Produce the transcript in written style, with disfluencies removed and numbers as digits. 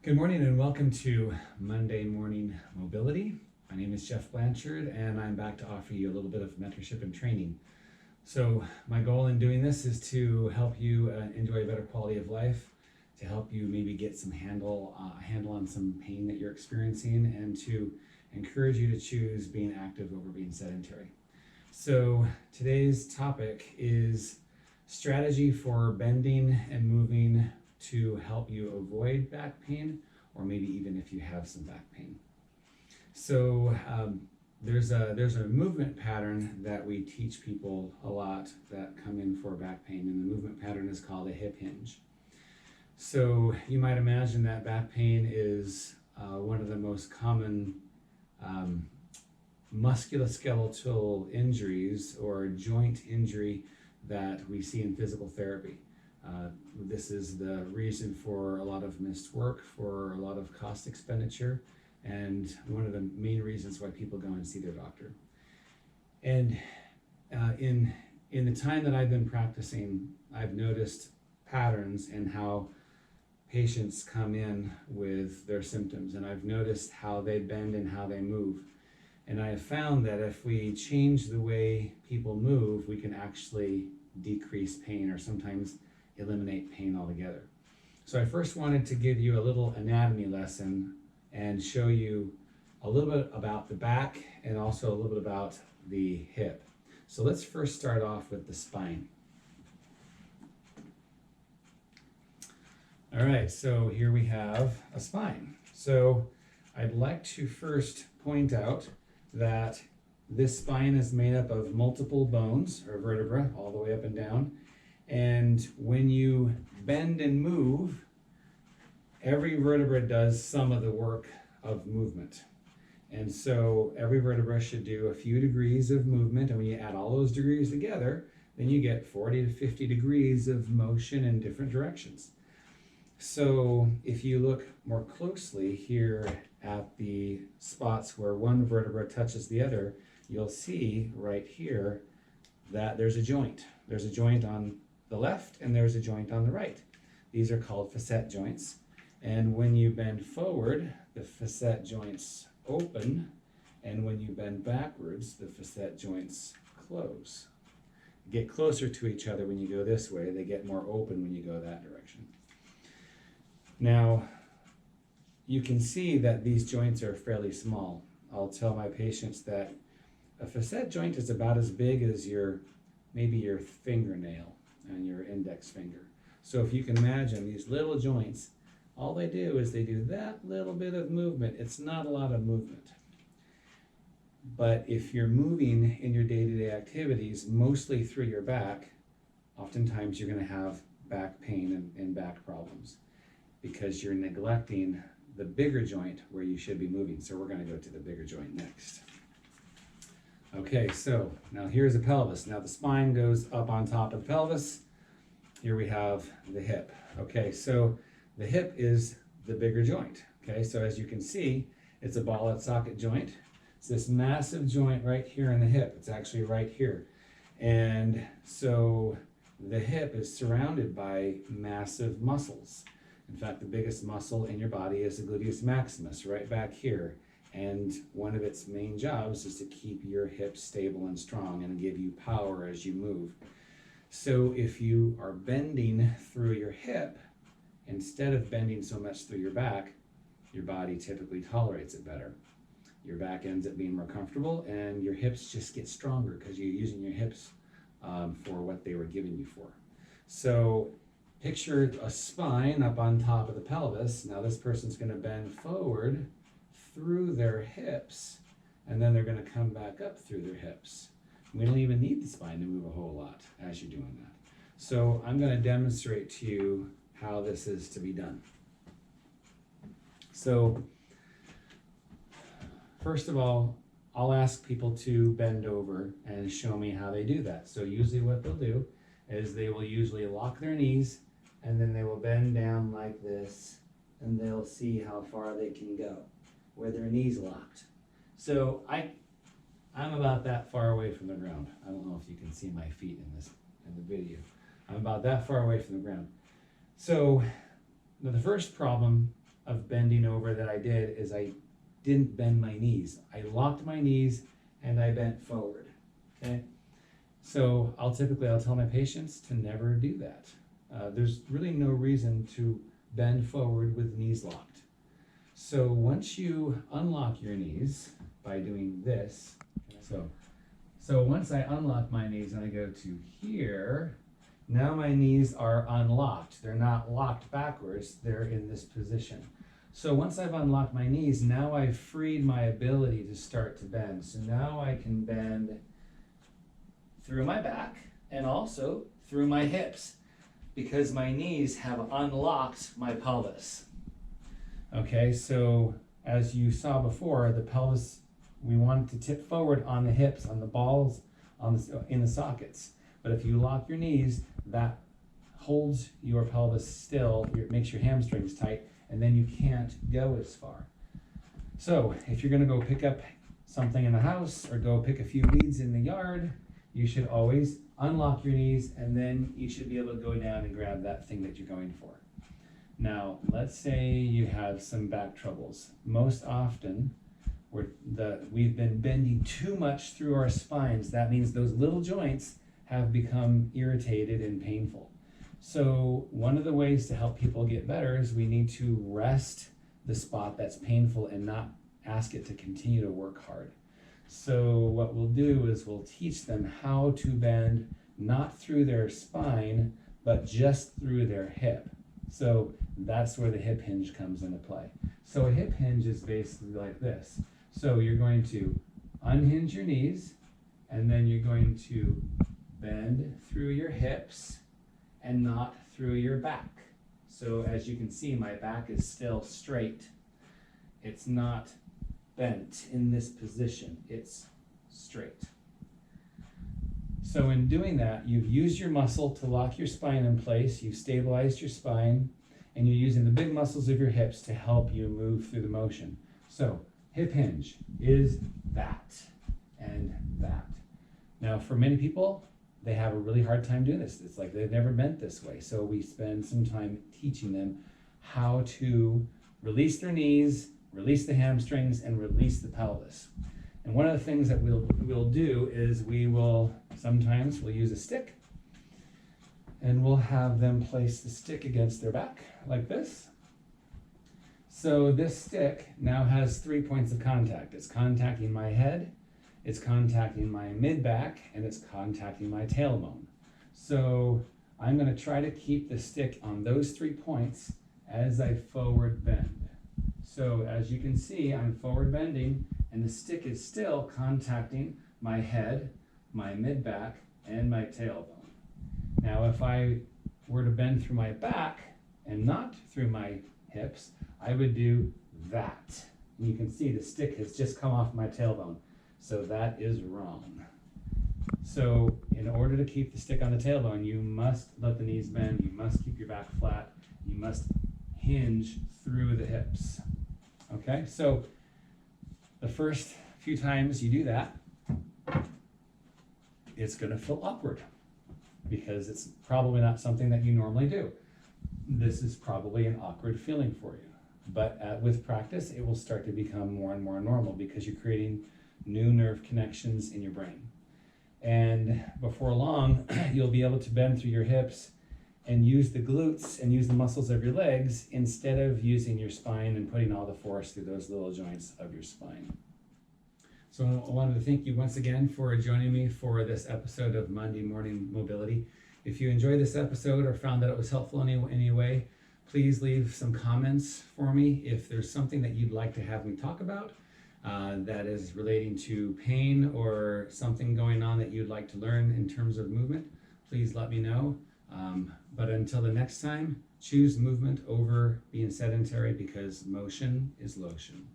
Good morning and welcome to Monday Morning Mobility. My name is Jeff Blanchard and I'm back to offer you a little bit of mentorship and training. So my goal in doing this is to help you enjoy a better quality of life, to help you maybe get some handle on some pain that you're experiencing, and to encourage you to choose being active over being sedentary. So today's topic is strategy for bending and moving to help you avoid back pain, or maybe even if you have some back pain. So there's a movement pattern that we teach people a lot that come in for back pain, and the movement pattern is called a hip hinge. So you might imagine that back pain is one of the most common musculoskeletal injuries or joint injury that we see in physical therapy. This is the reason for a lot of missed work, for a lot of cost expenditure, and one of the main reasons why people go and see their doctor. And in the time that I've been practicing, I've noticed patterns in how patients come in with their symptoms, and I've noticed how they bend and how they move. And I have found that if we change the way people move, we can actually decrease pain, or sometimes eliminate pain altogether. So I first wanted to give you a little anatomy lesson and show you a little bit about the back and also a little bit about the hip. So let's first start off with the spine. All right, so here we have a spine. So I'd like to first point out that this spine is made up of multiple bones or vertebrae all the way up and down. And when you bend and move, every vertebra does some of the work of movement. And so every vertebra should do a few degrees of movement, and when you add all those degrees together, then you get 40 to 50 degrees of motion in different directions. So if you look more closely here at the spots where one vertebra touches the other, you'll see right here that there's a joint. There's a joint on the left and there's a joint on the right. These are called facet joints. And when you bend forward, the facet joints open, and when you bend backwards, the facet joints close. Get closer to each other when you go this way. They get more open when you go that direction. Now, you can see that these joints are fairly small. I'll tell my patients that a facet joint is about as big as maybe your fingernail and your index finger. So if you can imagine these little joints, all they do is they do that little bit of movement. It's not a lot of movement. But if you're moving in your day-to-day activities, mostly through your back, oftentimes you're going to have back pain and back problems because you're neglecting the bigger joint where you should be moving. So we're going to go to the bigger joint next. Okay, so now here's the pelvis. Now the spine goes up on top of the pelvis. Here we have the hip. Okay, so the hip is the bigger joint. Okay, so as you can see, it's a ball and socket joint. It's this massive joint right here in the hip. It's actually right here. And so the hip is surrounded by massive muscles. In fact, the biggest muscle in your body is the gluteus maximus right back here. And one of its main jobs is to keep your hips stable and strong and give you power as you move. So if you are bending through your hip, instead of bending so much through your back, your body typically tolerates it better. Your back ends up being more comfortable and your hips just get stronger because you're using your hips for what they were giving you for. So picture a spine up on top of the pelvis. Now this person's going to bend forward through their hips, and then they're going to come back up through their hips. We don't even need the spine to move a whole lot as you're doing that. So I'm going to demonstrate to you how this is to be done. So first of all, I'll ask people to bend over and show me how they do that. So usually what they'll do is they will usually lock their knees, and then they will bend down like this, and they'll see how far they can go with their knees locked. So I'm about that far away from the ground. I don't know if you can see my feet in the video. I'm about that far away from the ground. So the first problem of bending over that I did is I didn't bend my knees. I locked my knees and I bent forward, okay? So I'll tell my patients to never do that. There's really no reason to bend forward with knees locked. So once you unlock your knees by doing this, so once I unlock my knees and I go to here, now my knees are unlocked. They're not locked backwards, they're in this position. So once I've unlocked my knees, now I've freed my ability to start to bend. So now I can bend through my back and also through my hips because my knees have unlocked my pelvis. Okay, so as you saw before, the pelvis, we want it to tip forward on the hips, on the balls, in the sockets. But if you lock your knees, that holds your pelvis still, it makes your hamstrings tight, and then you can't go as far. So if you're gonna go pick up something in the house or go pick a few weeds in the yard, you should always unlock your knees and then you should be able to go down and grab that thing that you're going for. Now, let's say you have some back troubles. Most often, we've been bending too much through our spines. That means those little joints have become irritated and painful. So one of the ways to help people get better is we need to rest the spot that's painful and not ask it to continue to work hard. So what we'll do is we'll teach them how to bend not through their spine, but just through their hip. So that's where the hip hinge comes into play. So a hip hinge is basically like this. So you're going to unhinge your knees, and then you're going to bend through your hips and not through your back. So as you can see, my back is still straight. It's not bent in this position, it's straight. So in doing that, you've used your muscle to lock your spine in place, you've stabilized your spine, and you're using the big muscles of your hips to help you move through the motion. So hip hinge is that and that. Now for many people, they have a really hard time doing this. It's like they've never bent this way. So we spend some time teaching them how to release their knees, release the hamstrings, and release the pelvis. And one of the things that we'll do is sometimes we'll use a stick, and we'll have them place the stick against their back like this. So this stick now has 3 points of contact. It's contacting my head, it's contacting my mid-back, and it's contacting my tailbone. So I'm going to try to keep the stick on those 3 points as I forward bend. So as you can see, I'm forward bending, and the stick is still contacting my head, my mid-back, and my tailbone. Now if I were to bend through my back and not through my hips, I would do that. And you can see the stick has just come off my tailbone. So that is wrong. So in order to keep the stick on the tailbone, you must let the knees bend, you must keep your back flat, you must hinge through the hips. Okay, so the first few times you do that, it's gonna feel awkward because it's probably not something that you normally do. This is probably an awkward feeling for you. But with practice, it will start to become more and more normal because you're creating new nerve connections in your brain. And before long, you'll be able to bend through your hips and use the glutes and use the muscles of your legs instead of using your spine and putting all the force through those little joints of your spine. So I wanted to thank you once again for joining me for this episode of Monday Morning Mobility. If you enjoyed this episode or found that it was helpful in any way, please leave some comments for me. If there's something that you'd like to have me talk about that is relating to pain or something going on that you'd like to learn in terms of movement, please let me know. But until the next time, choose movement over being sedentary because motion is lotion.